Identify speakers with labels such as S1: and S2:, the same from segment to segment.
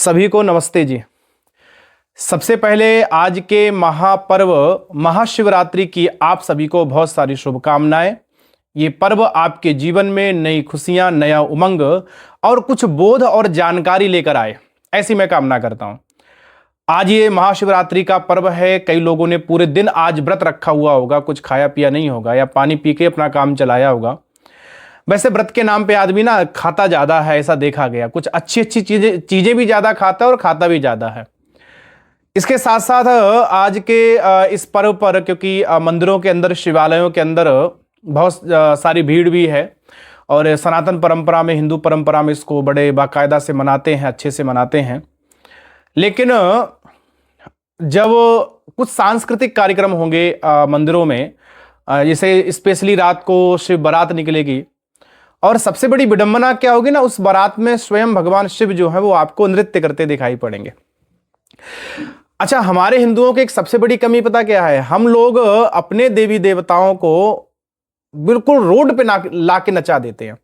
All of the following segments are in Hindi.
S1: सभी को नमस्ते जी। सबसे पहले आज के महापर्व महाशिवरात्रि की आप सभी को बहुत सारी शुभकामनाएं। ये पर्व आपके जीवन में नई खुशियां, नया उमंग और कुछ बोध और जानकारी लेकर आए, ऐसी मैं कामना करता हूं। आज ये महाशिवरात्रि का पर्व है। कई लोगों ने पूरे दिन आज व्रत रखा हुआ होगा, कुछ खाया पिया नहीं होगा या पानी पी के अपना काम चलाया होगा। वैसे व्रत के नाम पे आदमी ना खाता ज्यादा है, ऐसा देखा गया। कुछ अच्छी अच्छी चीजें भी ज्यादा खाता है और खाता भी ज्यादा है। इसके साथ साथ आज के इस पर्व पर, क्योंकि मंदिरों के अंदर, शिवालयों के अंदर बहुत सारी भीड़ भी है और सनातन परंपरा में, हिंदू परंपरा में इसको बड़े बाकायदा से मनाते हैं, अच्छे से मनाते हैं। लेकिन जब कुछ सांस्कृतिक कार्यक्रम होंगे मंदिरों में, जैसे स्पेशली रात को शिव बारात निकलेगी और सबसे बड़ी विडंबना क्या होगी ना, उस बारात में स्वयं भगवान शिव जो है वो आपको नृत्य करते दिखाई पड़ेंगे। अच्छा, हमारे हिंदुओं की एक सबसे बड़ी कमी पता क्या है? हम लोग अपने देवी देवताओं को बिल्कुल रोड पे ला के नचा देते हैं।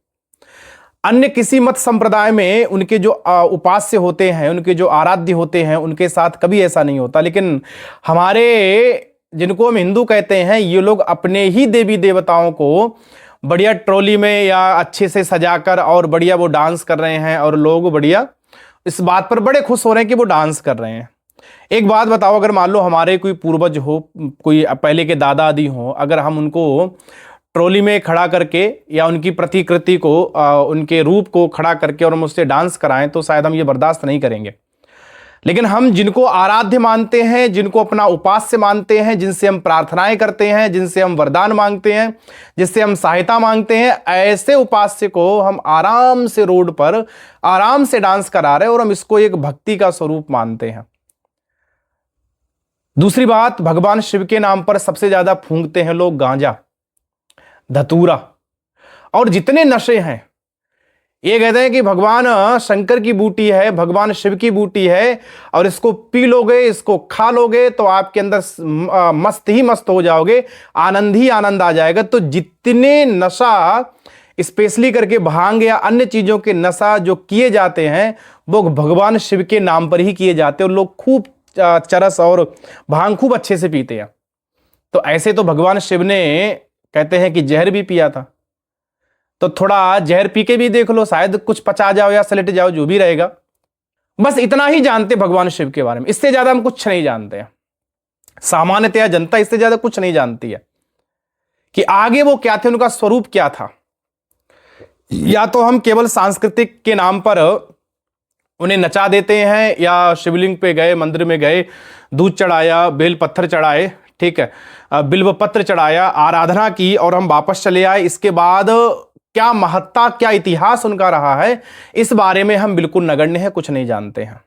S1: अन्य किसी मत संप्रदाय में उनके जो उपास्य होते हैं, उनके जो आराध्य होते हैं, उनके साथ कभी ऐसा नहीं होता। लेकिन हमारे, जिनको हम हिंदू कहते हैं, ये लोग अपने ही देवी देवताओं को बढ़िया ट्रॉली में या अच्छे से सजाकर और बढ़िया वो डांस कर रहे हैं और लोग बढ़िया इस बात पर बड़े खुश हो रहे हैं कि वो डांस कर रहे हैं। एक बात बताओ, अगर मान लो हमारे कोई पूर्वज हो, कोई पहले के दादा दादी हो, अगर हम उनको ट्रॉली में खड़ा करके या उनकी प्रतिकृति को, उनके रूप को खड़ा करके और हम उससे डांस कराएं तो शायद हम ये बर्दाश्त नहीं करेंगे। लेकिन हम जिनको आराध्य मानते हैं, जिनको अपना उपास्य मानते हैं, जिनसे हम प्रार्थनाएं करते हैं, जिनसे हम वरदान मांगते हैं, जिससे हम सहायता मांगते हैं, ऐसे उपास्य को हम आराम से रोड पर आराम से डांस करा रहे हैं और हम इसको एक भक्ति का स्वरूप मानते हैं। दूसरी बात, भगवान शिव के नाम पर सबसे ज्यादा फूंकते हैं लोग गांजा, धतूरा और जितने नशे हैं। ये कहते हैं कि भगवान शंकर की बूटी है, भगवान शिव की बूटी है और इसको पी लोगे, इसको खा लोगे तो आपके अंदर मस्त ही मस्त हो जाओगे, आनंद ही आनंद आ जाएगा। तो जितने नशा स्पेशली करके भांग या अन्य चीजों के नशा जो किए जाते हैं वो भगवान शिव के नाम पर ही किए जाते हैं और लोग खूब चरस और भांग खूब अच्छे से पीते हैं। तो ऐसे तो भगवान शिव ने कहते हैं कि जहर भी पिया था, तो थोड़ा जहर पी के भी देख लो, शायद कुछ पचा जाओ या सलट जाओ, जो भी रहेगा। बस इतना ही जानते भगवान शिव के बारे में, इससे ज्यादा हम कुछ नहीं जानते हैं। सामान्यतया जनता इससे ज्यादा कुछ नहीं जानती है कि आगे वो क्या थे, उनका स्वरूप क्या था। या तो हम केवल सांस्कृतिक के नाम पर उन्हें नचा देते हैं, या शिवलिंग पे गए, मंदिर में गए, दूध चढ़ाया, बेल पत्थर चढ़ाए, ठीक है, बिल्व पत्र चढ़ाया, आराधना की और हम वापस चले आए। इसके बाद क्या महत्ता, क्या इतिहास उनका रहा है, इस बारे में हम बिल्कुल नगण्य हैं, कुछ नहीं जानते हैं।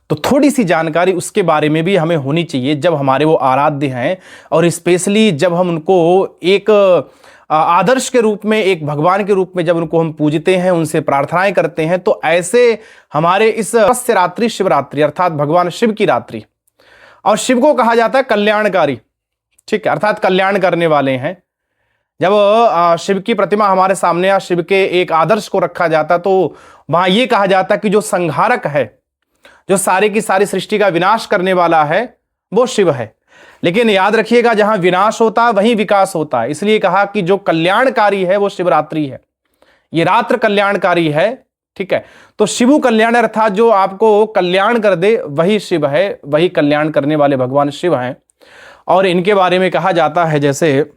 S1: तो थोड़ी सी जानकारी उसके बारे में भी हमें होनी चाहिए जब हमारे वो आराध्य हैं, और स्पेशली जब हम उनको एक आदर्श के रूप में, एक भगवान के रूप में जब उनको हम पूजते हैं, उनसे प्रार्थनाएं करते हैं। तो ऐसे हमारे इस रात्रि, शिवरात्रि अर्थात भगवान शिव की रात्रि, और शिव को कहा जाता है कल्याणकारी, ठीक है, अर्थात कल्याण करने वाले हैं। जब शिव की प्रतिमा हमारे सामने या शिव के एक आदर्श को रखा जाता तो वहां यह कहा जाता कि जो संहारक है, जो सारी की सारी सृष्टि का विनाश करने वाला है, वो शिव है। लेकिन याद रखिएगा, जहां विनाश होता है वहीं विकास होता है। इसलिए कहा कि जो कल्याणकारी है वो शिवरात्रि है, ये रात्र कल्याणकारी है, ठीक है। तो शिवु कल्याण अर्थात जो आपको कल्याण कर दे वही शिव है, वही कल्याण करने वाले भगवान शिव हैं। और इनके बारे में कहा जाता है, जैसे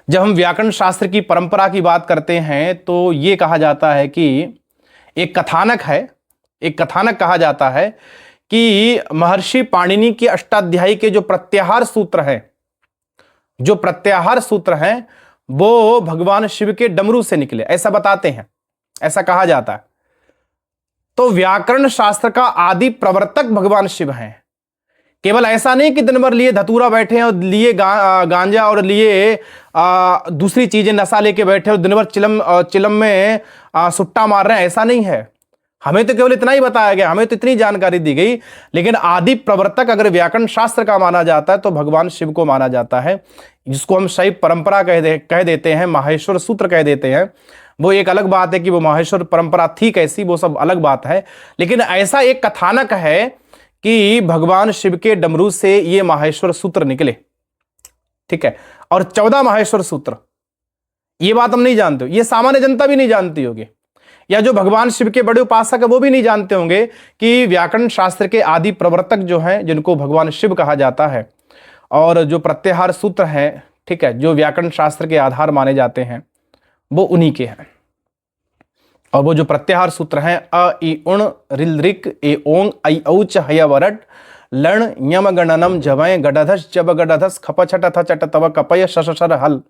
S1: जब हम व्याकरण शास्त्र की परंपरा की बात करते हैं तो यह कहा जाता है कि एक कथानक है, एक कथानक कहा जाता है कि महर्षि पाणिनि के अष्टाध्यायी के जो प्रत्याहार सूत्र हैं, जो प्रत्याहार सूत्र हैं वो भगवान शिव के डमरू से निकले, ऐसा बताते हैं, ऐसा कहा जाता है। तो व्याकरण शास्त्र का आदि प्रवर्तक भगवान शिव हैं। केवल ऐसा नहीं कि दिन भर लिए धतूरा बैठे और लिए गांजा और लिए दूसरी चीजें नशा लेके बैठे और दिन भर चिलम में सुट्टा मार रहे हैं, ऐसा नहीं है। हमें तो केवल इतना ही बताया गया, हमें तो इतनी जानकारी दी गई। लेकिन आदि प्रवर्तक अगर व्याकरण शास्त्र का माना जाता है तो भगवान शिव को माना जाता है, जिसको हम शैव परंपरा कह देते हैं, माहेश्वर सूत्र कह देते हैं। वो एक अलग बात है कि वो माहेश्वर परंपरा थी कैसी, वो सब अलग बात है। लेकिन ऐसा एक कथानक है कि भगवान शिव के डमरू से ये माहेश्वर सूत्र निकले, ठीक है, और 14 माहेश्वर सूत्र, ये बात हम नहीं जानते, ये सामान्य जनता भी नहीं जानती होगी, या जो भगवान शिव के बड़े उपासक है वो भी नहीं जानते होंगे कि व्याकरण शास्त्र के आदि प्रवर्तक जो हैं, जिनको भगवान शिव कहा जाता है, और जो प्रत्याहार सूत्र हैं, ठीक है, जो व्याकरण शास्त्र के आधार माने जाते हैं, वो उन्हीं के हैं। और वो जो प्रत्याहार सूत्र हैं अ इ उण रिल रिक ए ओंग ऐ औ च हय वरट लण यम गणनम जवय गडधस जब गडधस खप छट थ चट तव कपय शशर हल,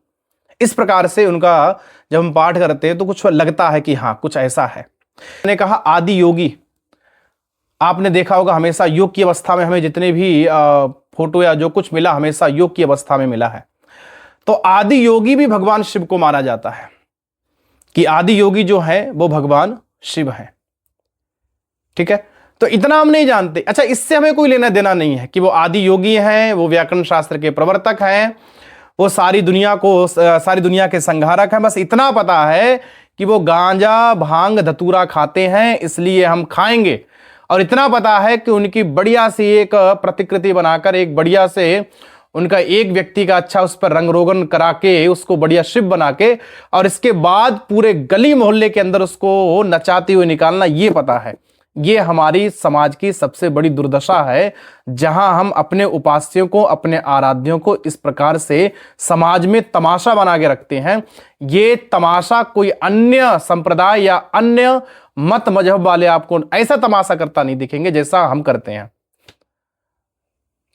S1: इस प्रकार से उनका जब हम पाठ करते हैं तो कुछ लगता है कि हाँ कुछ ऐसा है। मैंने कहा आदि योगी, आपने देखा होगा हमेशा योग की अवस्था में हमें जितने भी फोटो या जो कुछ मिला हमेशा योग की अवस्था में मिला है। तो आदि योगी भी भगवान शिव को माना जाता है कि आदि योगी जो है वो भगवान शिव है, ठीक है। तो इतना हम नहीं जानते। अच्छा, इससे हमें कोई लेना देना नहीं है कि वो आदि योगी हैं, वो व्याकरण शास्त्र के प्रवर्तक हैं, वो सारी दुनिया के संहारक हैं। बस इतना पता है कि वो गांजा भांग धतूरा खाते हैं, इसलिए हम खाएंगे। और इतना पता है कि उनकी बढ़िया सी एक प्रतिकृति बनाकर, एक बढ़िया से उनका एक व्यक्ति का अच्छा उस पर रंग रोगन करा के उसको बढ़िया शिव बना के, और इसके बाद पूरे गली मोहल्ले के अंदर उसको नचाते हुए निकालना, ये पता है। ये हमारी समाज की सबसे बड़ी दुर्दशा है, जहां हम अपने उपास्यों को, अपने आराध्यों को इस प्रकार से समाज में तमाशा बना के रखते हैं। ये तमाशा कोई अन्य संप्रदाय या अन्य मत मजहब वाले आपको ऐसा तमाशा करता नहीं दिखेंगे जैसा हम करते हैं।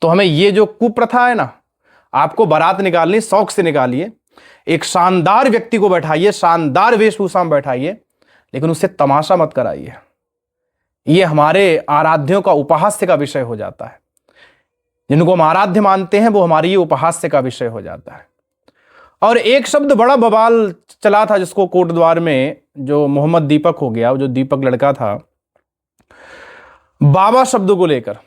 S1: तो हमें ये जो कुप्रथा है ना, आपको बारात निकालनी, शौक से निकालिए, एक शानदार व्यक्ति को बैठाइए, शानदार वेशभूषा में बैठाइए, लेकिन उससे तमाशा मत कराइए। ये हमारे आराध्यों का उपहास्य का विषय हो जाता है। जिनको हम आराध्य मानते हैं वो हमारी ये उपहास्य का विषय हो जाता है। और एक शब्द बड़ा बवाल चला था, जिसको कोटद्वार में जो मोहम्मद दीपक हो गया, वो जो दीपक लड़का था, बाबा शब्द को लेकर,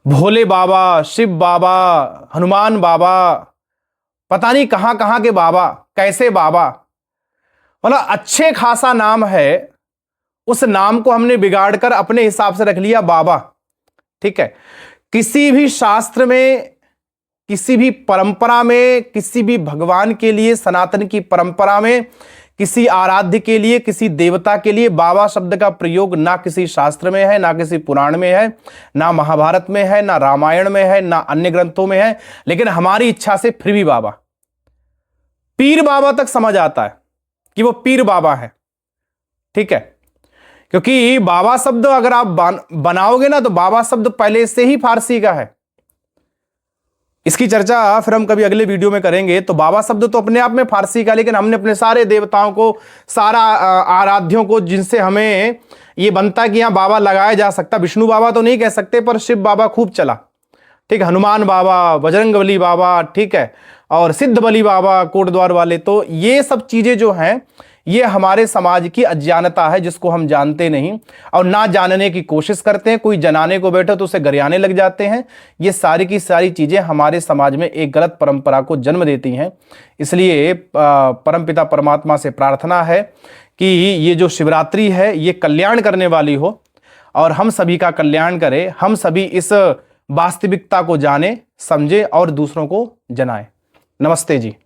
S1: भोले बाबा, शिव बाबा, हनुमान बाबा, पता नहीं कहां कहां के बाबा, कैसे बाबा, मतलब अच्छे खासा नाम है, उस नाम को हमने बिगाड़कर अपने हिसाब से रख लिया बाबा, ठीक है। किसी भी शास्त्र में, किसी भी परंपरा में, किसी भी भगवान के लिए, सनातन की परंपरा में, किसी आराध्य के लिए, किसी देवता के लिए बाबा शब्द का प्रयोग ना किसी शास्त्र में है, ना किसी पुराण में है, ना महाभारत में है, ना रामायण में है, ना अन्य ग्रंथों में है। लेकिन हमारी इच्छा से फिर भी बाबा, पीर बाबा तक समझ आता है कि वो पीर बाबा है, ठीक है। क्योंकि बाबा शब्द अगर आप बनाओगे ना, तो बाबा शब्द पहले से ही फारसी का है। इसकी चर्चा फिर हम कभी अगले वीडियो में करेंगे। तो बाबा शब्द तो अपने आप में फारसी का, लेकिन हमने अपने सारे देवताओं को, सारा आराध्यों को, जिनसे हमें ये बनता है कि यहां बाबा लगाया जा सकता, विष्णु बाबा तो नहीं कह सकते, पर शिव बाबा खूब चला, ठीक है, हनुमान बाबा, बजरंग बली बाबा, ठीक है, और सिद्ध बली बाबा कोटद्वार वाले। तो ये सब चीजें जो हैं, ये हमारे समाज की अज्ञानता है, जिसको हम जानते नहीं और ना जानने की कोशिश करते हैं। कोई जनाने को बैठे तो उसे गरियाने लग जाते हैं। ये सारी की सारी चीजें हमारे समाज में एक गलत परंपरा को जन्म देती हैं। इसलिए परमपिता परमात्मा से प्रार्थना है कि ये जो शिवरात्रि है ये कल्याण करने वाली हो और हम सभी का कल्याण करे। हम सभी इस वास्तविकता को जाने, समझे और दूसरों को जनाएं। नमस्ते जी।